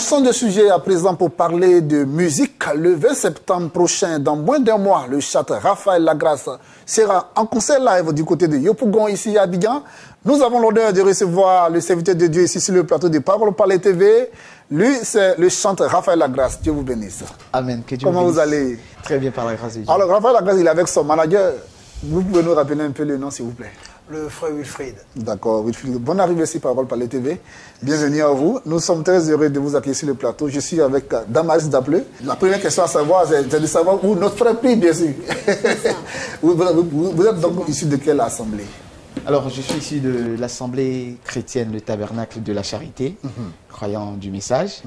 Son de sujet à présent pour parler de musique. Le 20 septembre prochain, dans moins d'un mois, le chanteur Raphaël Lagrasse sera en concert live du côté de Yopougon, ici à Abidjan. Nous avons l'honneur de recevoir le serviteur de Dieu ici sur le plateau de Parole Parler TV. Lui, c'est le chanteur Raphaël Lagrasse. Dieu vous bénisse. Amen. Que Dieu Comment bénisse. vous allez? Très bien, par la grâce de Dieu. Alors, Raphaël Lagrasse, il est avec son manager. Vous pouvez nous rappeler un peu le nom, s'il vous plaît? Le frère Wilfried. D'accord, Wilfried. Bonne arrivée ici, Parole Parler TV. Bienvenue à vous. Nous sommes très heureux de vous accueillir sur le plateau. Je suis avec Damaris Dapleu. La première question à savoir, c'est de savoir où notre frère prie, bien sûr. Vous êtes donc issu de quelle assemblée? Alors, je suis issu de l'Assemblée chrétienne, le Tabernacle de la Charité, croyant du message,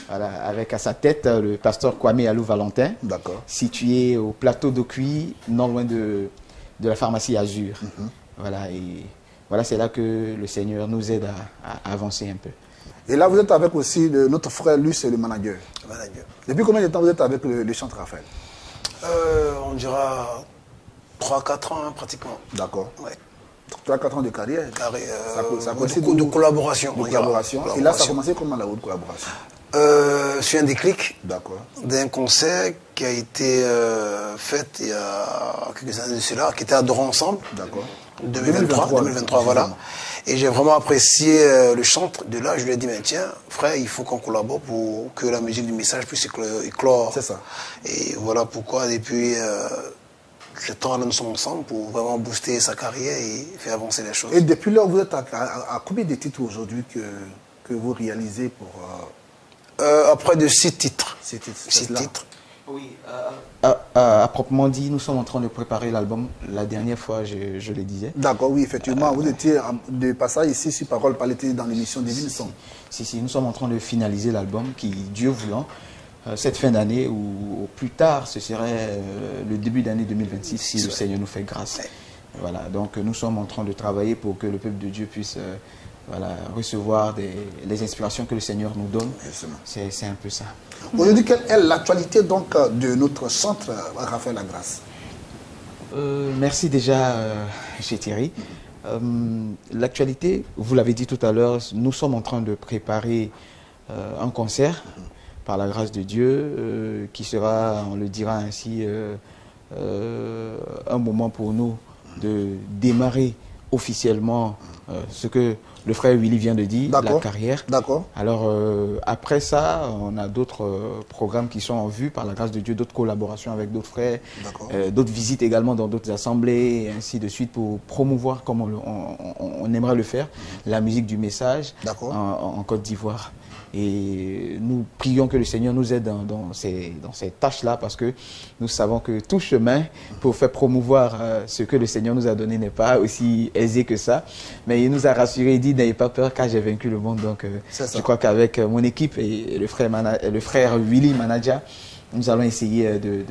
voilà, avec à sa tête le pasteur Kwame Alou Valentin, situé au plateau d'Okui, non loin de la pharmacie Azur. Voilà, et voilà, c'est là que le Seigneur nous aide à avancer un peu. Et là, vous êtes avec aussi notre frère, lui, c'est le manager. Depuis combien de temps vous êtes avec le chanteur Raphaël? On dira 3-4 ans, hein, pratiquement. D'accord. Ouais. 3-4 ans de carrière. Ça de collaboration. De collaboration. Et là, ça a commencé comment la haute collaboration? Sur un déclic d'un concert qui a été fait il y a quelques années de cela, qui était Adorons ensemble. D'accord. 2023, voilà. Et j'ai vraiment apprécié le chant. De là, je lui ai dit, mais tiens, frère, il faut qu'on collabore pour que la musique du message puisse éclore. C'est ça. Et voilà pourquoi, depuis le temps, nous sommes ensemble pour vraiment booster sa carrière et faire avancer les choses. Et depuis là, vous êtes à combien de titres aujourd'hui que vous réalisez pour... à près de 6 titres. 6 titres. 6 titres. Oui, à proprement dit, nous sommes en train de préparer l'album. La dernière fois, je le disais. D'accord, oui, effectivement. Vous étiez de passage ici sur Parole Parler TV dans l'émission Divine Son. Si, nous sommes en train de finaliser l'album qui, Dieu voulant, cette fin d'année ou plus tard, ce serait le début d'année 2026 si le Seigneur nous fait grâce. Voilà, donc nous sommes en train de travailler pour que le peuple de Dieu puisse recevoir les inspirations que le Seigneur nous donne. C'est un peu ça. Aujourd'hui, quelle est l'actualité donc de notre centre Raphaël Lagrasse? Merci déjà, chez Thierry. L'actualité, vous l'avez dit tout à l'heure, nous sommes en train de préparer un concert, par la grâce de Dieu, qui sera, on le dira ainsi, un moment pour nous de démarrer officiellement ce que le frère Willy vient de dire, la carrière. D'accord. Alors, après ça, on a d'autres programmes qui sont en vue, par la grâce de Dieu, d'autres collaborations avec d'autres frères, d'autres visites également dans d'autres assemblées, et ainsi de suite, pour promouvoir, comme on aimerait le faire, la musique du message en Côte d'Ivoire. Et nous prions que le Seigneur nous aide dans ces tâches-là, parce que nous savons que tout chemin pour faire promouvoir ce que le Seigneur nous a donné n'est pas aussi aisé que ça. Mais il nous a rassuré, il dit, n'ayez pas peur car j'ai vaincu le monde. Donc je crois qu'avec mon équipe et le frère Willy, manager, nous allons essayer de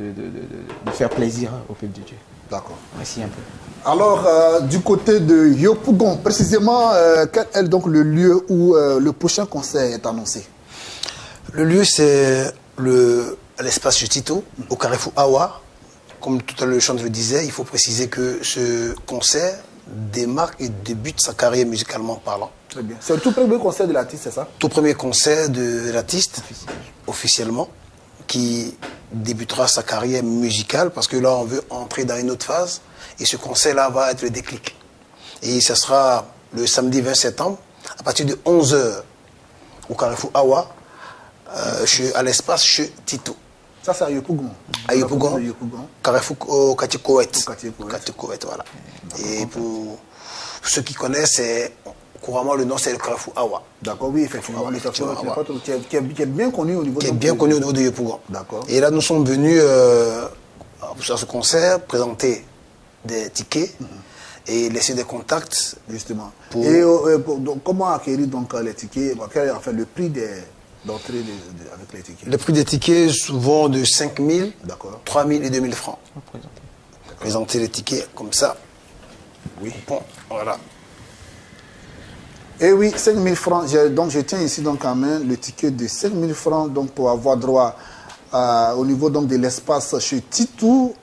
faire plaisir au peuple de Dieu. D'accord. Merci un peu. Alors, du côté de Yopougon, précisément, quel est donc le lieu où le prochain concert est annoncé? Le lieu, c'est l'espace Tito, au Carrefour Awa. Comme tout à l'heure le chanteur le disait, il faut préciser que ce concert démarre et débute sa carrière musicalement parlant. Très bien. C'est le tout premier concert de l'artiste, c'est ça? Tout premier concert de l'artiste, officiellement, qui débutera sa carrière musicale, parce que là, on veut entrer dans une autre phase. Et ce concert-là va être le déclic. Et ce sera le samedi 20 septembre, à partir de 11 h, au Carrefour Awa, à l'espace chez Tito. Ça, c'est à Yopougon. À Yopougon. Carrefour Katikowet. Voilà. Et pour ceux qui connaissent, couramment le nom, c'est le Carrefour Awa. D'accord, oui, effectivement. Qui est bien connu au niveau de Yopougon. D'accord. Et là, nous sommes venus sur ce concert présenter des tickets et laisser des contacts. Justement. Et donc, comment acquérir donc les tickets? Enfin, le prix d'entrée avec les tickets? Le prix des tickets, souvent de 5 000, 3 000 et 2 000 francs. Présenter les tickets comme ça. Oui. Bon, voilà. Et oui, 5 000 francs. Donc, je tiens ici donc en main le ticket de 5 000 francs donc, pour avoir droit au niveau donc, de l'espace chez Titou,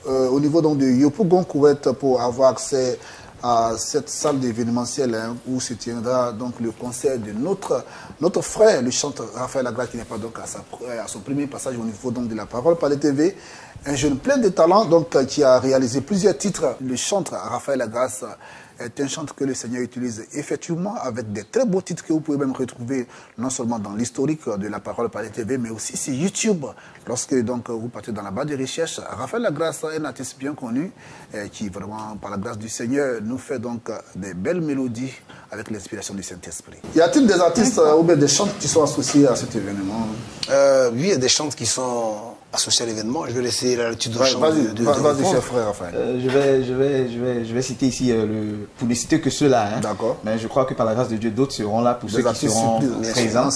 au niveau donc, de Yopougon Koweït, pour avoir accès à cette salle d'événementiel hein, où se tiendra donc le concert de notre frère, le chanteur Raphaël Lagrasse, qui n'est pas donc à son premier passage au niveau donc de la parole par les TV. Un jeune plein de talent donc, qui a réalisé plusieurs titres. Le chanteur Raphaël Lagrasse est un chanteur que le Seigneur utilise effectivement avec des très beaux titres que vous pouvez même retrouver non seulement dans l'historique de la parole par les TV, mais aussi sur YouTube. Lorsque donc, vous partez dans la barre de recherche, Raphaël Lagrasse est un artiste bien connu qui vraiment, par la grâce du Seigneur, nous fait donc des belles mélodies avec l'inspiration du Saint-Esprit. Y a-t-il des artistes ou bien des chanteurs qui sont associés à cet événement? Oui, il y a des chanteurs qui sont associés à l'événement. Je vais laisser la latitude de Vas-y, cher frère Raphaël. Je vais citer ici, pour ne citer que ceux-là. Hein. D'accord. Mais je crois que par la grâce de Dieu, d'autres seront là pour ceux qui seront présents.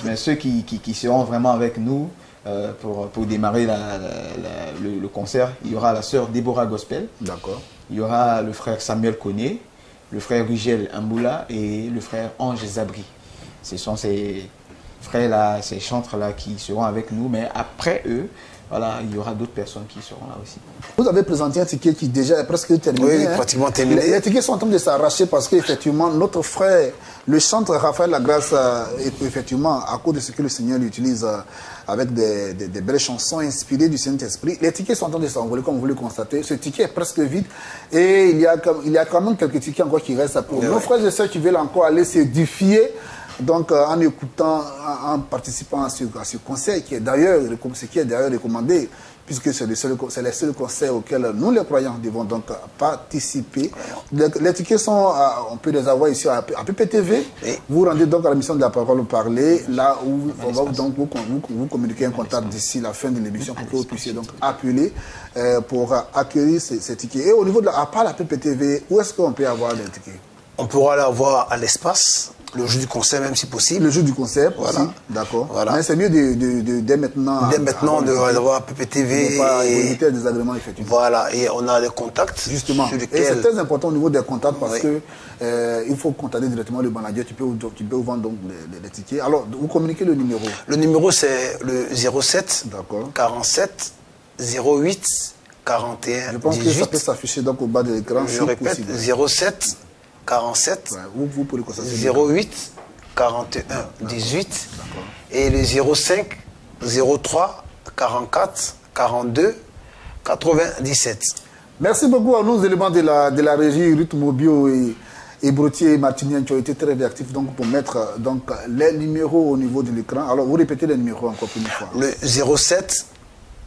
Mais ceux qui seront vraiment avec nous pour démarrer le concert, il y aura la sœur Déborah Gospel. D'accord. Il y aura le frère Samuel Koné, le frère Rigel Amboula et le frère Ange Zabri. Ce sont ces frères-là, ces chantres-là qui seront avec nous, mais après eux, voilà, il y aura d'autres personnes qui seront là aussi. Vous avez présenté un ticket qui déjà est presque terminé. Oui, pratiquement terminé. Les tickets sont en train de s'arracher parce qu'effectivement, notre frère, le chanteur Raphaël Lagrasse, effectivement, à cause de ce que le Seigneur utilise avec des belles chansons inspirées du Saint-Esprit, les tickets sont en train de s'envoler, comme vous le constatez. Ce ticket est presque vide et il y a quand même quelques tickets encore qui restent pour nos frères et sœurs qui veulent encore aller s'édifier. Donc, en écoutant, en participant à ce concert, qui est d'ailleurs recommandé, puisque c'est les seuls concerts auxquels nous, les croyants, devons donc participer. Les tickets sont, on peut les avoir ici à PPTV. Vous rendez donc à la mission de la parole parler, là où on va donc vous communiquer un contact d'ici la fin de l'émission pour que vous puissiez donc appeler pour accueillir ces tickets. Et au niveau de à part la PPTV, où est-ce qu'on peut avoir les tickets? On pourra l'avoir à l'espace. Le jour du concert, même si possible. Le jour du concert, voilà. Aussi, d'accord. Voilà. Mais c'est mieux dès maintenant. Dès maintenant d'avoir PPTV. Pour éviter des agréments, effectivement. Voilà, et on a les contacts. Justement. Sur lesquels... Et c'est très important au niveau des contacts parce que il faut contacter directement le manager. Tu peux vous vendre donc les tickets. Alors, vous communiquez le numéro. Le numéro, c'est le 07 47 08 41 Je pense 18. que ça peut s'afficher donc au bas de l'écran. Je répète, 07 47 vous 08 41 18 et le 05 03 44 42 97. Merci beaucoup à nos éléments de la régie Ruth Mobio et Brotier et Martinien qui ont été très réactifs donc, pour mettre donc, les numéros au niveau de l'écran. Alors vous répétez les numéros encore une fois. Le 07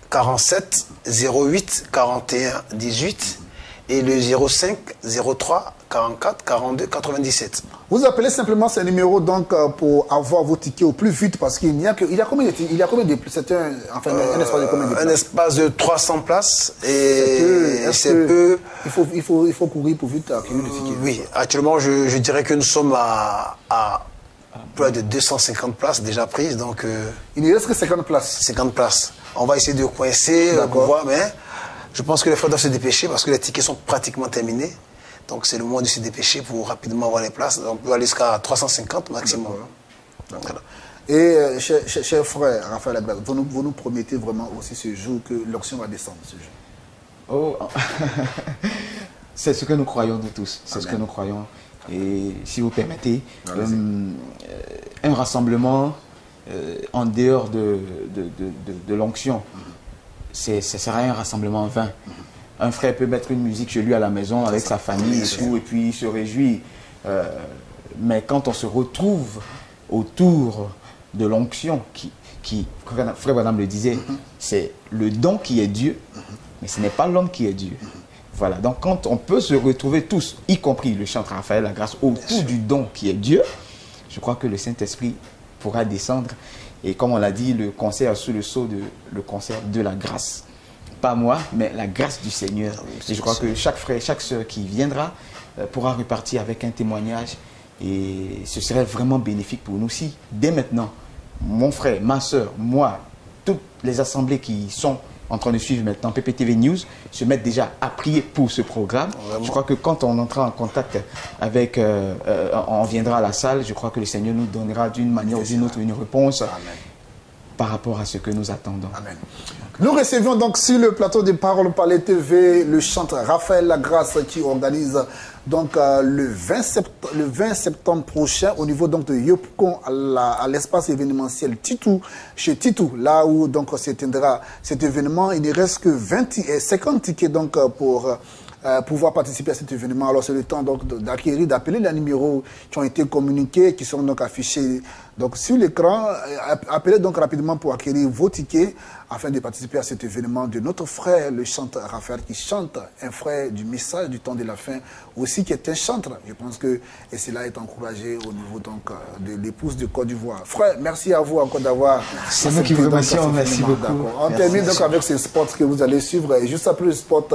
47 08 41 18 et le 05 03 44 42 97. Vous appelez simplement ces numéros donc pour avoir vos tickets au plus vite parce qu'il y a combien de c'est un espace de combien de places? Un espace de 300 places et c'est peu. Il faut courir pour vite accueillir le ticket. Oui, actuellement je dirais que nous sommes à près de 250 places déjà prises donc. Il ne reste que 50 places. 50 places. On va essayer de coincer pour voir, mais je pense que les frères doivent se dépêcher parce que les tickets sont pratiquement terminés. Donc c'est le moment de se dépêcher pour rapidement avoir les places. On peut aller jusqu'à 350 maximum. Voilà. Et cher frère Raphaël Lagrasse, vous nous promettez vraiment aussi ce jour que l'onction va descendre ce jour? Oh, c'est ce que nous croyons nous tous. C'est ce que nous croyons. Et si vous permettez, un rassemblement en dehors de l'onction, ce sera un rassemblement vain. Un frère peut mettre une musique chez lui à la maison avec sa famille et tout, et puis il se réjouit. Mais quand on se retrouve autour de l'onction, frère Branham le disait, c'est le don qui est Dieu, mais ce n'est pas l'homme qui est Dieu. Voilà, donc quand on peut se retrouver tous, y compris le chanteur Raphaël Lagrasse, autour du don qui est Dieu, je crois que le Saint-Esprit pourra descendre. Et comme on l'a dit, le concert sous le sceau le concert de la grâce. Pas moi, mais la grâce du Seigneur. Et je crois que chaque frère, chaque sœur qui viendra pourra repartir avec un témoignage. Et ce serait vraiment bénéfique pour nous si, dès maintenant, mon frère, ma sœur, moi, toutes les assemblées qui sont en train de suivre maintenant PPTV News, se mettent déjà à prier pour ce programme. Vraiment. Je crois que quand on entrera en contact avec, on viendra à la salle, je crois que le Seigneur nous donnera d'une manière ou d'une autre une réponse. par rapport à ce que nous attendons. Amen. Nous recevions donc sur le plateau des Paroles Palais TV le chanteur Raphaël Lagrasse qui organise donc le 20 septembre prochain au niveau donc de Yopougon à l'espace événementiel Titou, chez Titou, là où donc s'éteindra cet événement. Il ne reste que 50 tickets donc pour pouvoir participer à cet événement. Alors c'est le temps donc d'acquérir, d'appeler les numéros qui ont été communiqués, qui sont donc affichés donc sur l'écran. Appelez donc rapidement pour acquérir vos tickets afin de participer à cet événement de notre frère, le chanteur Raphaël, qui chante, un frère du message du temps de la fin, aussi qui est un chanteur. Je pense que et cela est encouragé au niveau donc de l'épouse de Côte d'Ivoire. Frère, merci à vous encore d'avoir. C'est nous qui vous remercions, merci beaucoup. On termine donc avec ce spot que vous allez suivre et juste après le spot.